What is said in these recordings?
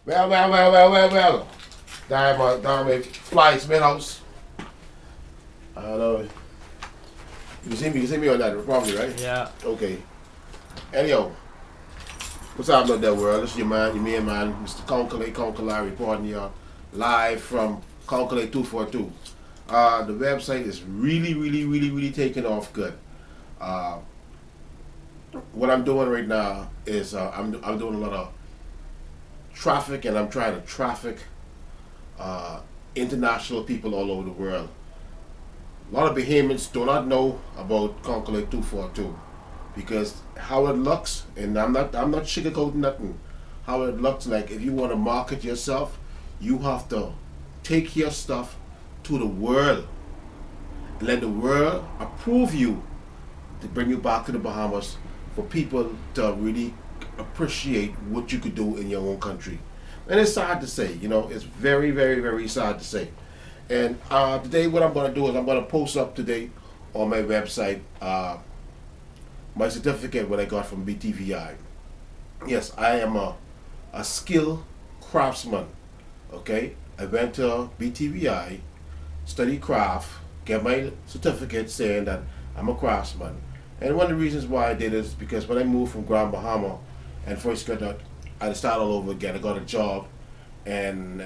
Well. Down my fly spin house. I don't know. You can see me on that probably, right? Yeah. Okay. Anyhow, what's up out there world? This is your main man, Mr. Concolay reporting here live from Concolay 242. The website is really taking off good. Uh, what I'm doing right now is I'm doing a lot of traffic, and I'm trying to traffic international people all over the world. A lot of Bahamians do not know about Concolate 242 because how it looks, and I'm not sugarcoating nothing. How it looks like if you want to market yourself, you have to take your stuff to the world. Let the world approve you to bring you back to the Bahamas for people to really appreciate what you could do in your own country. And it's sad to say, it's very sad to say. And today what I'm going to do is I'm going to post up today on my website my certificate what I got from BTVI. Yes, I am a skilled craftsman. Okay, I went to BTVI, study craft, get my certificate saying that I'm a craftsman. And one of the reasons why I did it is because when I moved from Grand Bahama and first got out, I had to start all over again. I got a job, and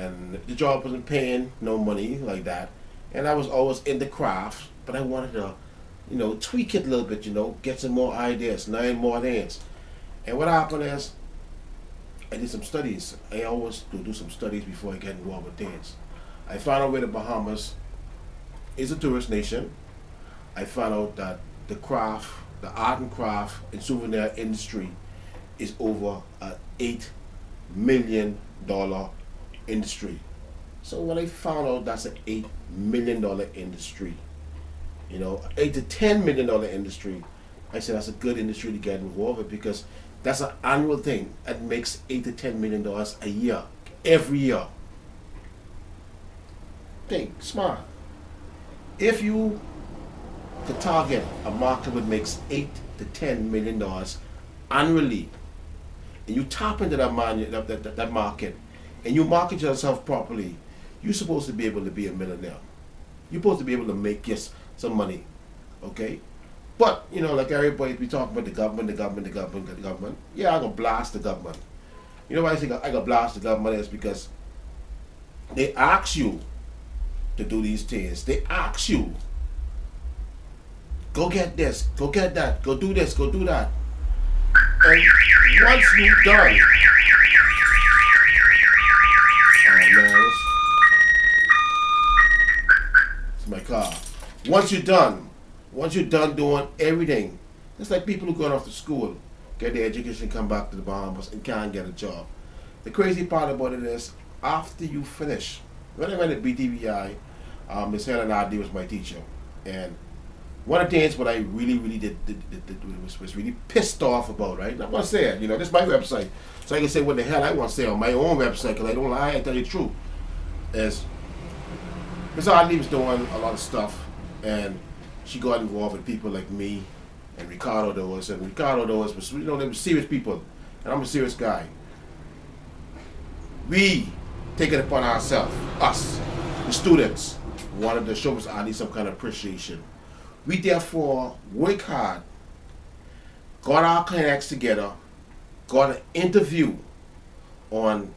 the job wasn't paying no money like that. And I was always in the craft, but I wanted to, tweak it a little bit, get some more ideas, learn more things. And what happened is, I did some studies. I always do some studies before I get involved with dance. I found out where the Bahamas is a tourist nation. I found out that the art and craft and souvenir industry is over an $8 million industry. So when I found out that's an $8 million industry, $8 to $10 million industry, I said that's a good industry to get involved with because that's an annual thing. It makes $8 to $10 million a year, every year. Think smart. If you could target a market that makes $8 to $10 million annually, and you tap into that market, and you market yourself properly, you're supposed to be able to be a millionaire. You're supposed to be able to make some money, okay? But like everybody, we talk about the government. Yeah, I'm gonna blast the government. You know why I think I gonna blast the government is because they ask you to do these things. They ask you, go get this, go get that, go do this, go do that. And once you're done, oh man, it's my car. Once you're done doing everything, it's like people who going off to school, get their education, come back to the Bahamas and can't get a job. The crazy part about it is, after you finish, when I went at BTVI, Miss Helen Adi was my teacher, and one of the things what I really did was really pissed off about, right? And I'm gonna say it, this is my website, so I can say what the hell I want to say on my own website because I don't lie, I tell you the truth. Is Miss Adi was doing a lot of stuff, and she got involved with people like me and Ricardo Doers, and Ricardo Doers was, they were serious people, and I'm a serious guy. We take it upon ourselves, us, the students, wanted to show Miss Adi some kind of appreciation. We therefore work hard, got our connects together, got an interview on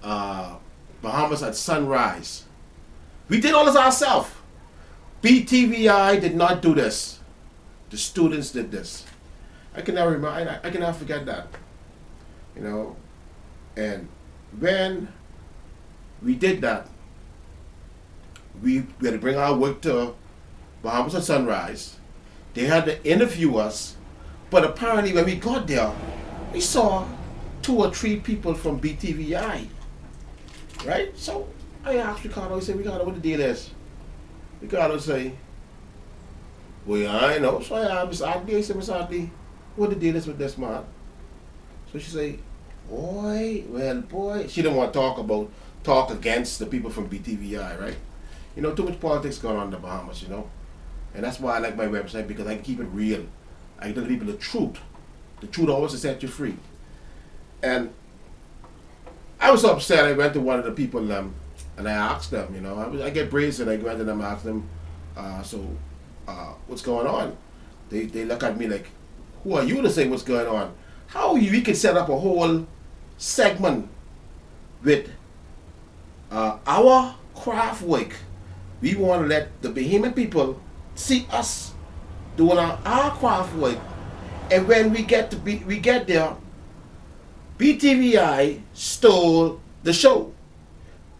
Bahamas at Sunrise. We did all this ourselves. BTVI did not do this. The students did this. I cannot forget that. And when we did that, we had to bring our work to Bahamas at Sunrise. They had to interview us, but apparently when we got there, we saw 2 or 3 people from BTVI, right? So I asked Ricardo, I said, Ricardo, what the deal is? Ricardo say, well, yeah, I know. So I asked Miss Adi, I said, Miss Adi, what the deal is with this, man? So she say, boy, she didn't want to talk against the people from BTVI, right? Too much politics going on in the Bahamas, And that's why I like my website, because I can keep it real. I can tell people the truth. The truth always will set you free. And I was so upset. I went to one of the people and I asked them, I get brazen. I went to them and asked them, what's going on? They look at me like, who are you to say what's going on? How we can set up a whole segment with our craft work. We want to let the Bahamian people see us doing our craft work, and when we get there, BTVI stole the show.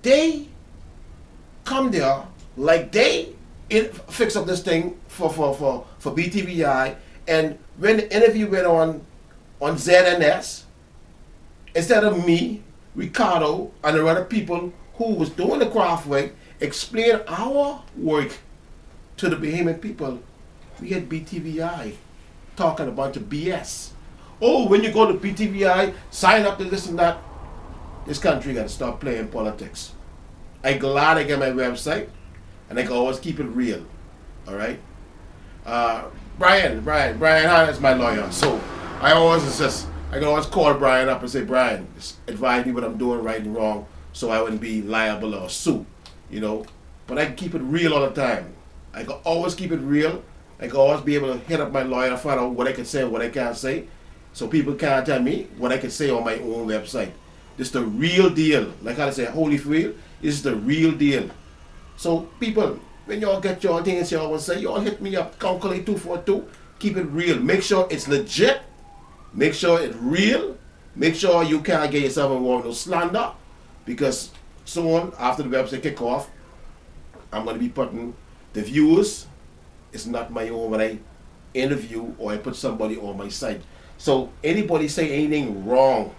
They come there like they fix up this thing for BTVI, and when the interview went on ZNS, instead of me, Ricardo, and the other people who was doing the craft work, explain our work to the Bahamian people, we had BTVI talking a bunch of BS. Oh, when you go to BTVI, sign up to this and that. This country got to stop playing politics. I'm glad I get my website, and I can always keep it real. All right? Brian Hahn is my lawyer, so I always insist. I can always call Brian up and say, Brian, just advise me what I'm doing right and wrong, so I wouldn't be liable or sue, But I can keep it real all the time. I can always keep it real. I can always be able to hit up my lawyer and find out what I can say and what I can't say, so people can't tell me what I can say on my own website. This is the real deal. Like I say, holy real, this is the real deal. So people, when y'all get your things y'all want to say, y'all hit me up, calculate 242, keep it real. Make sure it's legit. Make sure it's real. Make sure you can't get yourself involved in no slander, because soon after the website kick off, I'm going to be putting the viewers. It's not my own when I interview or I put somebody on my site. So anybody say anything wrong,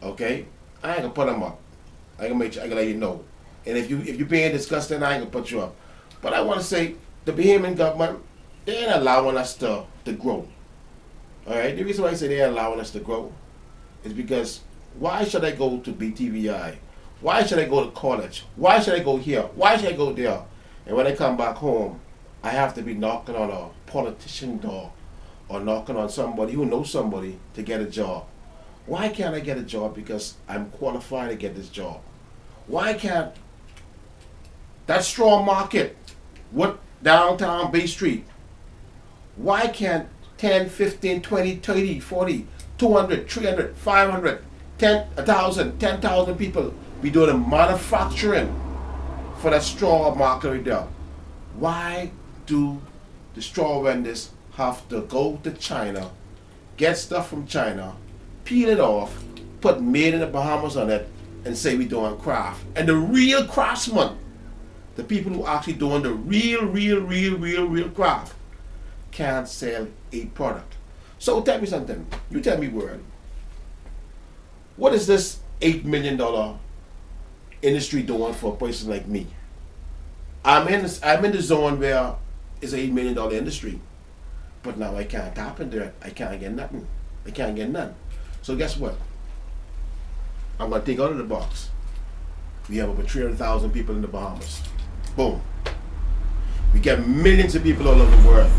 okay, I ain't gonna put them up. I ain't gonna make sure, I gonna let you know. And if you being disgusting, I ain't gonna put you up. But I want to say the Bahamian government, they ain't allowing us to grow. All right, the reason why I say they ain't allowing us to grow is because why should I go to BTVI? Why should I go to college? Why should I go here? Why should I go there? And when I come back home, I have to be knocking on a politician door or knocking on somebody who knows somebody to get a job. Why can't I get a job because I'm qualified to get this job? Why can't that straw market, what downtown Bay Street, why can't 10, 15, 20, 30, 40, 200, 300, 500, 1,000, 10,000 people be doing the manufacturing for that straw market right there? Why do the straw vendors have to go to China, get stuff from China, peel it off, put made in the Bahamas on it, and say we doing craft? And the real craftsmen, the people who actually doing the real craft, can't sell a product. So tell me something. You tell me, word. What is this $8 million industry doing for a person like me? I'm in the zone where it's an $8 million industry, but now I can't tap into it. I can't get nothing. I can't get none. So guess what? I'm gonna take out of the box. We have over 300,000 people in the Bahamas. Boom. We get millions of people all over the world.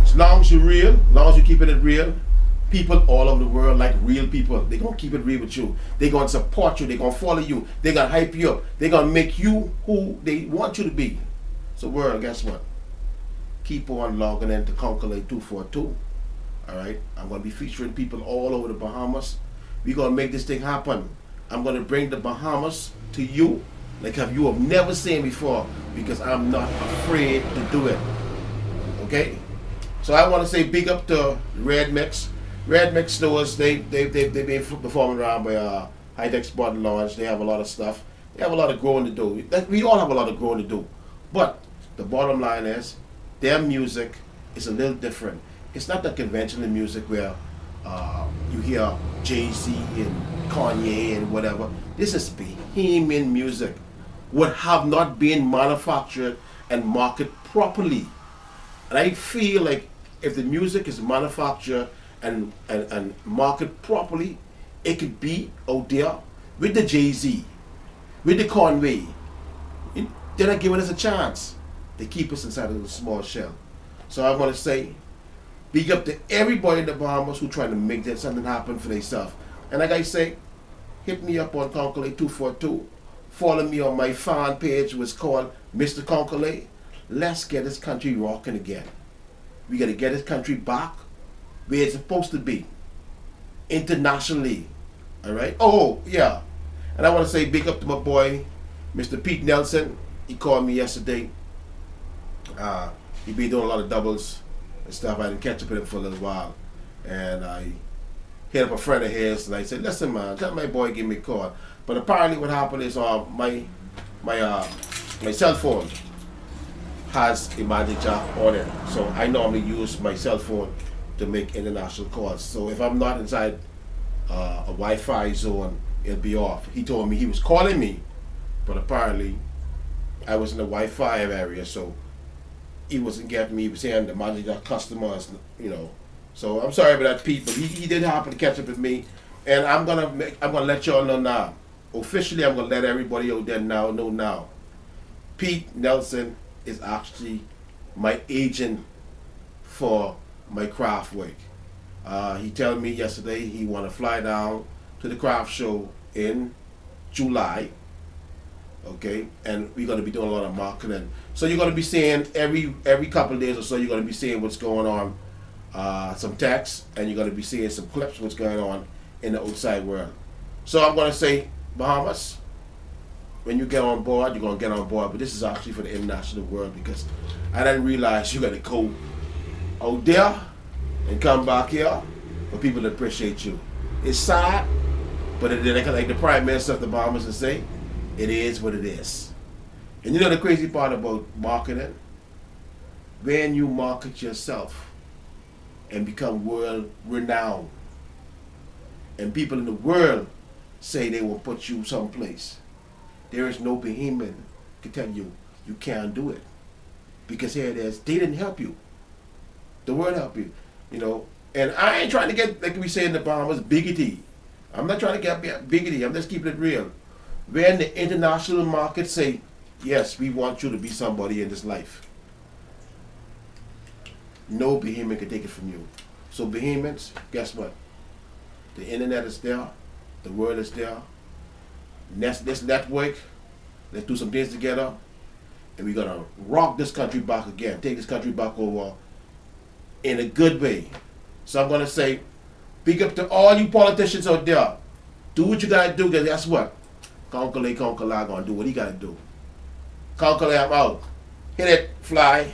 As long as you're real, as long as you're keeping it real, people all over the world like real people. They're gonna keep it real with you. They're gonna support you. They're gonna follow you. They're gonna hype you up. They're gonna make you who they want you to be. So world, guess what? Keep on logging in to Calculate 242. Alright? I'm gonna be featuring people all over the Bahamas. We're gonna make this thing happen. I'm gonna bring the Bahamas to you like you have never seen before, because I'm not afraid to do it. Okay? So I want to say big up to Red Mix. Red Mix stores, they've been performing around by High Tech Spot Launch. They have a lot of stuff. They have a lot of growing to do. We all have a lot of growing to do. But the bottom line is, their music is a little different. It's not the conventional music where you hear Jay-Z and Kanye and whatever. This is Bahamian music. Would have not been manufactured and marketed properly. And I feel like if the music is manufactured and marketed properly, it could be out there with the Jay-Z, with the Conway. They're not giving us a chance. They keep us inside of a small shell. So I want to say, big up to everybody in the Bahamas who trying to make that something happen for themselves. And like I say, hit me up on Concolay 242. Follow me on my fan page, which is called Mr. Concolay. Let's get this country rocking again. We got to get this country back where it's supposed to be, internationally. All right. Oh yeah, and I want to say big up to my boy, Mr. Pete Nelson. He called me yesterday. He been doing a lot of doubles and stuff. I didn't catch up with him for a little while, and I hit up a friend of his, and I said, "Listen, man, tell my boy give me a call." But apparently, what happened is my cell phone has a magic jar on it, so I normally use my cell phone to make international calls. So if I'm not inside a Wi-Fi zone, it'll be off. He told me he was calling me, but apparently I was in the Wi-Fi area, so he wasn't getting me. He was saying the magic jar customers, you know. So I'm sorry about that, Pete, but he did happen to catch up with me, and I'm gonna let y'all know now. Officially, I'm gonna let everybody out there know now. Pete Nelson is actually my agent for my craft work. He told me yesterday he want to fly down to the craft show in July. Okay, and we're gonna be doing a lot of marketing. So you're gonna be seeing every couple of days or so. You're gonna be seeing what's going on, some text, and you're gonna be seeing some clips what's going on in the outside world. So I'm gonna say, Bahamas, when you get on board, you're gonna get on board. But this is actually for the international world, because I didn't realize you gotta go out there and come back here for people to appreciate you. It's sad, but like the Prime Minister of the Bahamas would say, it is what it is. And you know the crazy part about marketing? When you market yourself and become world renowned, and people in the world say they will put you someplace, there is no behemoth can tell you you can't do it. Because here it is, they didn't help you. The world helped you, you know. And I ain't trying to get, like we say in the Bahamas, biggity. I'm not trying to get biggity, I'm just keeping it real. When the international market say, yes, we want you to be somebody in this life, no behemoth can take it from you. So behemoths, guess what? The internet is there, the world is there. Let's network, let's do some things together, and we're gonna rock this country back again, take this country back over in a good way. So I'm gonna say, big up to all you politicians out there. Do what you gotta do, because guess what? Concolay gonna do what he gotta do. Concolay, I'm out. Hit it, fly.